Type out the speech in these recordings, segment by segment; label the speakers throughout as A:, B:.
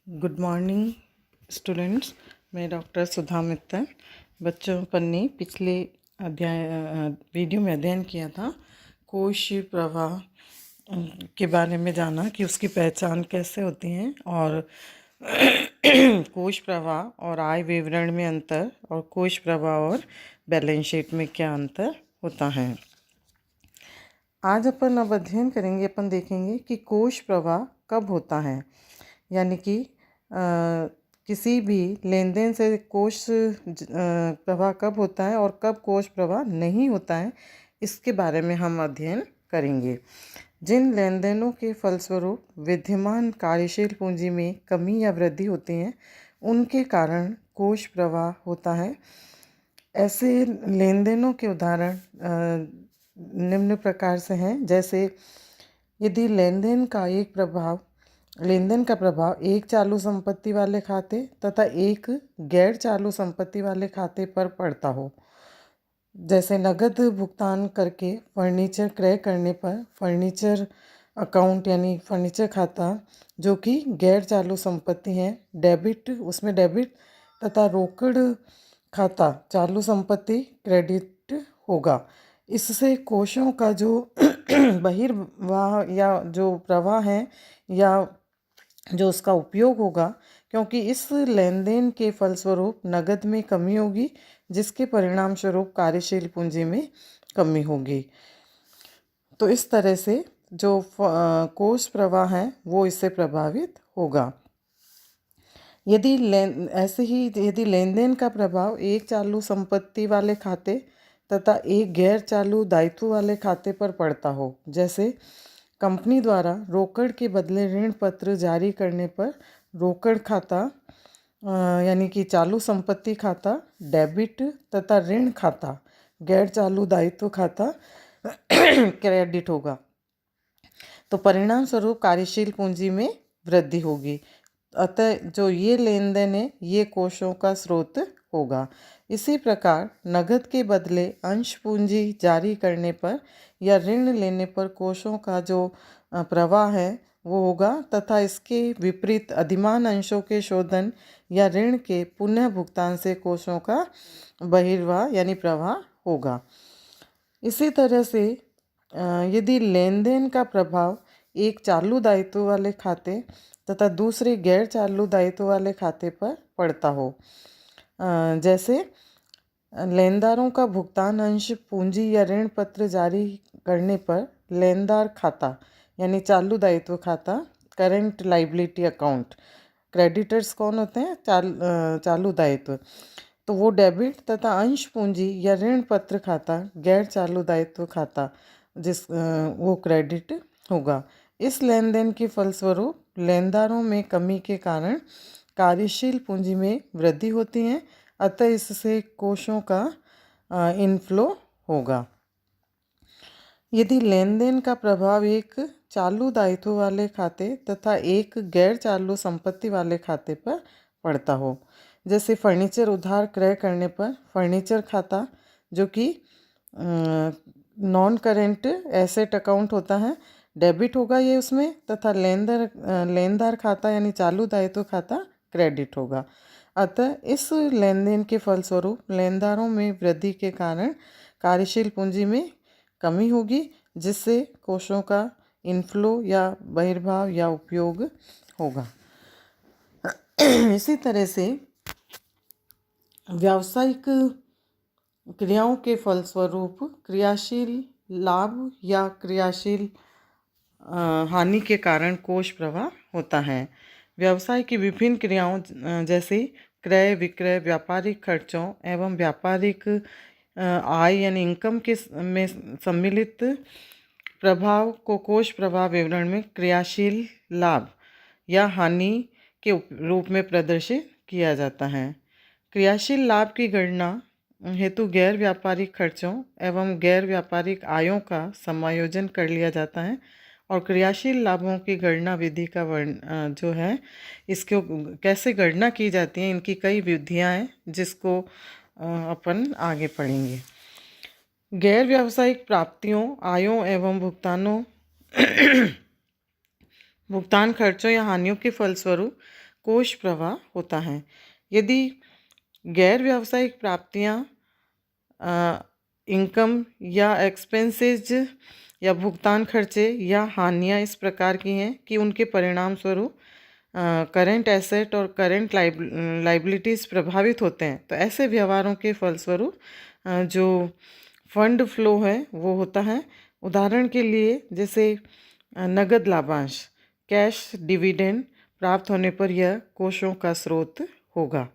A: Good morning students. मैं doctor सुधा मित्तल। बच्चों अपन ने पिछले वीडियो में अध्ययन किया था कोश प्रवाह के बारे में, जाना कि उसकी पहचान कैसे होती है और कोश प्रवाह और आय विवरण में अंतर और कोश प्रवाह और बैलेंस शीट में क्या अंतर होता है। आज अपन अब अध्ययन करेंगे, अपन देखेंगे कि कोश प्रवाह कब होता है, यानी कि किसी भी लेन देन से कोश प्रवाह कब होता है और कब कोश प्रवाह नहीं होता है, इसके बारे में हम अध्ययन करेंगे। जिन लेन देनों के फलस्वरूप विद्यमान कार्यशील पूंजी में कमी या वृद्धि होती है, उनके कारण कोश प्रवाह होता है। ऐसे लेन देनों के उदाहरण निम्न प्रकार से हैं, जैसे यदि लेन देन का प्रभाव एक चालू संपत्ति वाले खाते तथा एक गैर चालू संपत्ति वाले खाते पर पड़ता हो, जैसे नगद भुगतान करके फर्नीचर क्रय करने पर फर्नीचर अकाउंट यानी फर्नीचर खाता जो कि गैर चालू संपत्ति है, उसमें डेबिट तथा रोकड़ खाता चालू संपत्ति क्रेडिट होगा। इससे कोशों का जो बहिर्वाह या जो प्रवाह है या जो उसका उपयोग होगा, क्योंकि इस लेन देन के फलस्वरूप नगद में कमी होगी, जिसके परिणाम स्वरूप कार्यशील पूंजी में कमी होगी। तो इस तरह से जो कोश प्रवाह है वो इससे प्रभावित होगा। यदि लेन देन का प्रभाव एक चालू संपत्ति वाले खाते तथा एक गैर चालू दायित्व वाले खाते पर पड़ता हो, जैसे कंपनी द्वारा रोकड़ के बदले ऋण पत्र जारी करने पर रोकड़ खाता यानी कि चालू संपत्ति खाता डेबिट तथा ऋण खाता गैर चालू दायित्व खाता क्रेडिट होगा, तो परिणाम स्वरूप कार्यशील पूंजी में वृद्धि होगी। अतः जो ये लेन देन है ये कोशों का स्रोत होगा। इसी प्रकार नगद के बदले अंश पूंजी जारी करने पर या ऋण लेने पर कोशों का जो प्रवाह है वो होगा, तथा इसके विपरीत अधिमान अंशों के शोधन या ऋण के पुनः भुगतान से कोशों का बहिर्वाह यानी प्रवाह होगा। इसी तरह से यदि लेन देन का प्रभाव एक चालू दायित्व वाले खाते तथा दूसरे गैर चालू दायित्व वाले खाते पर पड़ता हो, जैसे लेनदारों का भुगतान अंश पूंजी या ऋण पत्र जारी करने पर लेनदार खाता यानी चालू दायित्व खाता करंट लाइबिलिटी अकाउंट, क्रेडिटर्स कौन होते हैं? चालू दायित्व, तो वो डेबिट तथा अंश पूंजी या ऋण पत्र खाता गैर चालू दायित्व खाता वो क्रेडिट होगा। इस लेन देन के फलस्वरूप लेनदारों में कमी के कारण कार्यशील पूंजी में वृद्धि होती है, अतः इससे कोशों का इनफ्लो होगा। यदि लेन देन का प्रभाव एक चालू दायित्व वाले खाते तथा एक गैर चालू संपत्ति वाले खाते पर पड़ता हो, जैसे फर्नीचर उधार क्रय करने पर फर्नीचर खाता जो कि नॉन करेंट एसेट अकाउंट होता है डेबिट होगा ये उसमें, तथा लेनदार खाता यानी चालू दायित्व खाता क्रेडिट होगा। अतः इस लेन देन के फलस्वरूप लेनदारों में वृद्धि के कारण कार्यशील पूंजी में कमी होगी, जिससे कोशों का इनफ्लो या बहिर्भाव या उपयोग होगा। इसी तरह से व्यावसायिक क्रियाओं के फलस्वरूप क्रियाशील लाभ या क्रियाशील हानि के कारण कोश प्रवाह होता है। व्यवसाय की विभिन्न क्रियाओं जैसे क्रय विक्रय, व्यापारिक खर्चों एवं व्यापारिक आय यानी इनकम के में सम्मिलित प्रभाव को कोश प्रवाह विवरण में क्रियाशील लाभ या हानि के रूप में प्रदर्शित किया जाता है। क्रियाशील लाभ की गणना हेतु गैर व्यापारिक खर्चों एवं गैर व्यापारिक आयों का समायोजन कर लिया जाता है, और क्रियाशील लाभों की गणना विधि का जो है इसको कैसे गणना की जाती है, इनकी कई विधियां हैं जिसको अपन आगे पढ़ेंगे। गैर व्यावसायिक प्राप्तियों, आयों एवं भुगतान खर्चों या हानियों के फलस्वरूप कोष प्रवाह होता है। यदि गैर व्यावसायिक प्राप्तियां इनकम या एक्सपेंसेस या भुगतान खर्चे या हानियां इस प्रकार की हैं कि उनके परिणाम स्वरूप करेंट एसेट और करेंट लाइबिलिटीज़ प्रभावित होते हैं, तो ऐसे व्यवहारों के फलस्वरूप जो फंड फ्लो है वो होता है। उदाहरण के लिए जैसे नगद लाभांश, कैश डिविडेंड प्राप्त होने पर यह कोषों का स्रोत होगा।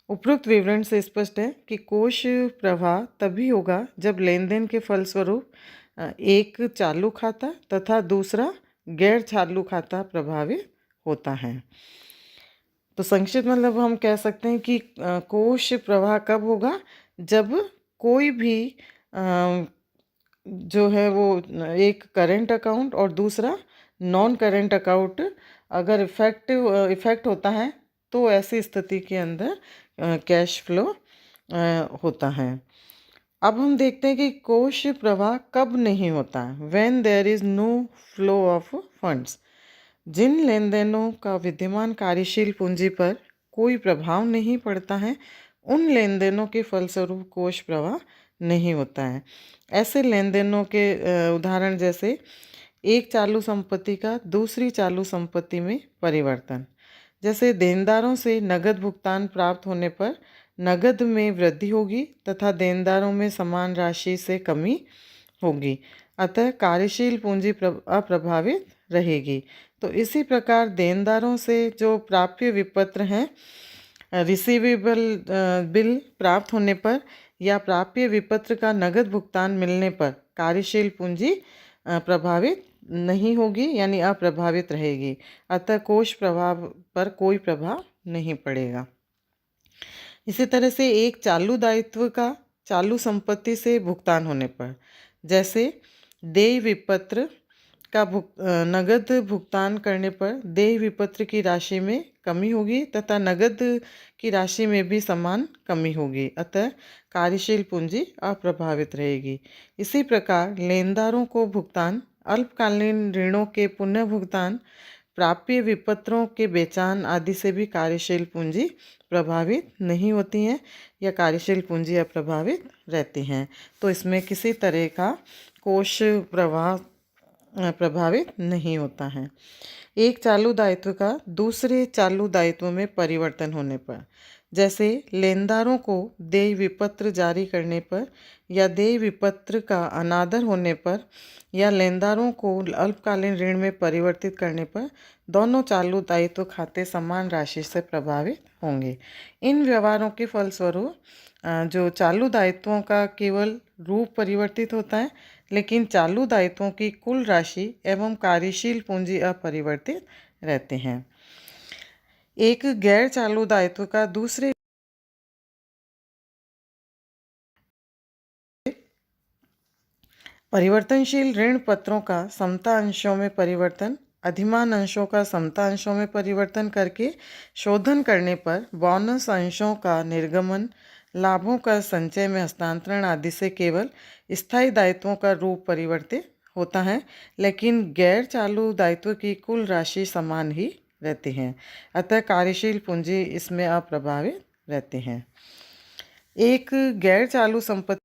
A: उपरोक्त विवरण से स्पष्ट है कि कोष प्रवाह तभी होगा जब लेन देन के फलस्वरूप एक चालू खाता तथा दूसरा गैर चालू खाता प्रभावित होता है। तो संक्षिप्त मतलब हम कह सकते हैं कि कोष प्रवाह कब होगा, जब कोई भी जो है वो एक करेंट अकाउंट और दूसरा नॉन करेंट अकाउंट अगर इफेक्ट होता है, तो ऐसी स्थिति के अंदर कैश फ्लो होता है। अब हम देखते हैं कि कोष प्रवाह कब नहीं होता है, when there is no flow of funds. जिन लेन देनों का विद्यमान कार्यशील पूंजी पर कोई प्रभाव नहीं पड़ता है, उन लेन देनों के फलस्वरूप कोष प्रवाह नहीं होता है। ऐसे लेन देनों के उदाहरण जैसे एक चालू संपत्ति का दूसरी चालू संपत्ति में परिवर्तन, जैसे देनदारों से नगद भुगतान प्राप्त होने पर नगद में वृद्धि होगी तथा देनदारों में समान राशि से कमी होगी, अतः कार्यशील पूंजी अप्रभावित रहेगी। तो इसी प्रकार देनदारों से जो प्राप्य विपत्र हैं, रिसीवेबल बिल प्राप्त होने पर या प्राप्य विपत्र का नगद भुगतान मिलने पर कार्यशील पूंजी प्रभावित नहीं होगी, यानी अप्रभावित रहेगी, अतः कोष प्रवाह पर कोई प्रभाव नहीं पड़ेगा। इसी तरह से एक चालू दायित्व का चालू संपत्ति से भुगतान होने पर, जैसे देय विपत्र का नगद भुगतान करने पर देय विपत्र की राशि में कमी होगी तथा नगद की राशि में भी समान कमी होगी, अतः कार्यशील पूंजी अप्रभावित रहेगी। इसी प्रकार लेनदारों को भुगतान, अल्पकालीन ऋणों के पुनः भुगतान, प्राप्य विपत्रों के बेचान आदि से भी कार्यशील पूंजी प्रभावित नहीं होती हैं या कार्यशील पूंजी अप्रभावित रहती हैं। तो इसमें किसी तरह का कोष प्रवाह प्रभावित नहीं होता है। एक चालू दायित्व का दूसरे चालू दायित्व में परिवर्तन होने पर, जैसे लेनदारों को देय विपत्र जारी करने पर या देय विपत्र का अनादर होने पर या लेनदारों को अल्पकालीन ऋण में परिवर्तित करने पर दोनों चालू दायित्व खाते समान राशि से प्रभावित होंगे। इन व्यवहारों के फलस्वरूप जो चालू दायित्वों का केवल रूप परिवर्तित होता है, लेकिन चालू दायित्वों की कुल राशि एवं कार्यशील पूंजी अपरिवर्तित रहते हैं। एक गैर चालू दायित्व का दूसरे परिवर्तनशील ऋण पत्रों का समता अंशों में परिवर्तन, अधिमान अंशों का समता अंशों में परिवर्तन करके शोधन करने पर बोनस अंशों का निर्गमन, लाभों का संचय में हस्तांतरण आदि से केवल स्थायी दायित्वों का रूप परिवर्तित होता है, लेकिन गैर चालू दायित्व की कुल राशि समान ही रहती है, अतः कार्यशील पूंजी इसमें अप्रभावित रहती है। एक गैर चालू संपत्ति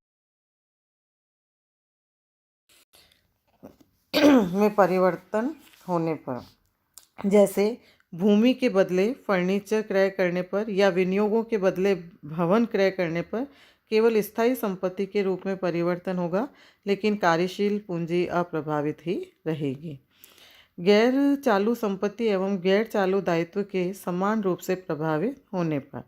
A: में परिवर्तन होने पर, जैसे भूमि के बदले फर्नीचर क्रय करने पर या विनियोगों के बदले भवन क्रय करने पर केवल स्थायी संपत्ति के रूप में परिवर्तन होगा, लेकिन कार्यशील पूंजी अप्रभावित ही रहेगी। गैर चालू संपत्ति एवं गैर चालू दायित्व के समान रूप से प्रभावित होने पर,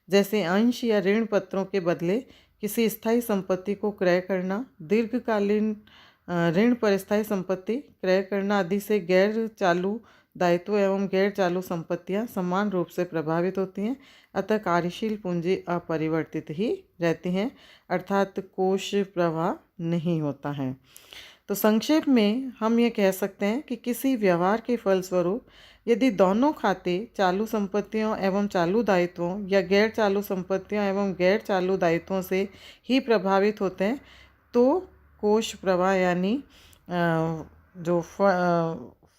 A: जैसे अंश या ऋण पत्रों के बदले किसी स्थायी संपत्ति को क्रय करना, दीर्घकालीन ऋण पर स्थायी संपत्ति क्रय करना आदि से गैर चालू दायित्व एवं गैर चालू संपत्तियां समान रूप से प्रभावित होती हैं, अतः कार्यशील पूंजी अपरिवर्तित ही रहती हैं, अर्थात कोष प्रवाह नहीं होता है। तो संक्षेप में हम ये कह सकते हैं कि किसी व्यवहार के फलस्वरूप यदि दोनों खाते चालू संपत्तियों एवं चालू दायित्वों या गैर चालू संपत्तियों एवं गैर चालू दायित्वों से ही प्रभावित होते हैं, तो कोष प्रवाह यानी जो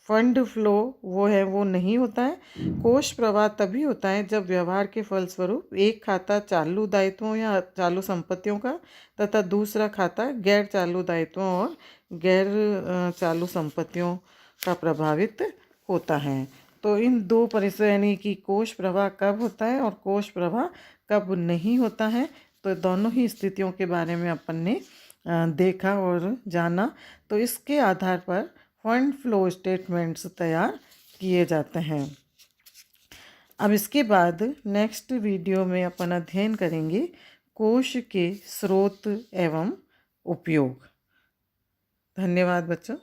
A: फंड फ्लो वो है वो नहीं होता है। कोष प्रवाह तभी होता है जब व्यवहार के फलस्वरूप एक खाता चालू दायित्वों या चालू संपत्तियों का तथा दूसरा खाता गैर चालू दायित्वों और गैर चालू संपत्तियों का प्रभावित होता है। तो इन दो परिस्थितियों यानी कि कोष प्रवाह कब होता है और कोष प्रवाह कब नहीं होता है, तो दोनों ही स्थितियों के बारे में अपन ने देखा और जाना। तो इसके आधार पर फंड फ्लो स्टेटमेंट्स तैयार किए जाते हैं। अब इसके बाद नेक्स्ट वीडियो में अपन अध्ययन करेंगे कोष के स्रोत एवं उपयोग। धन्यवाद बच्चों।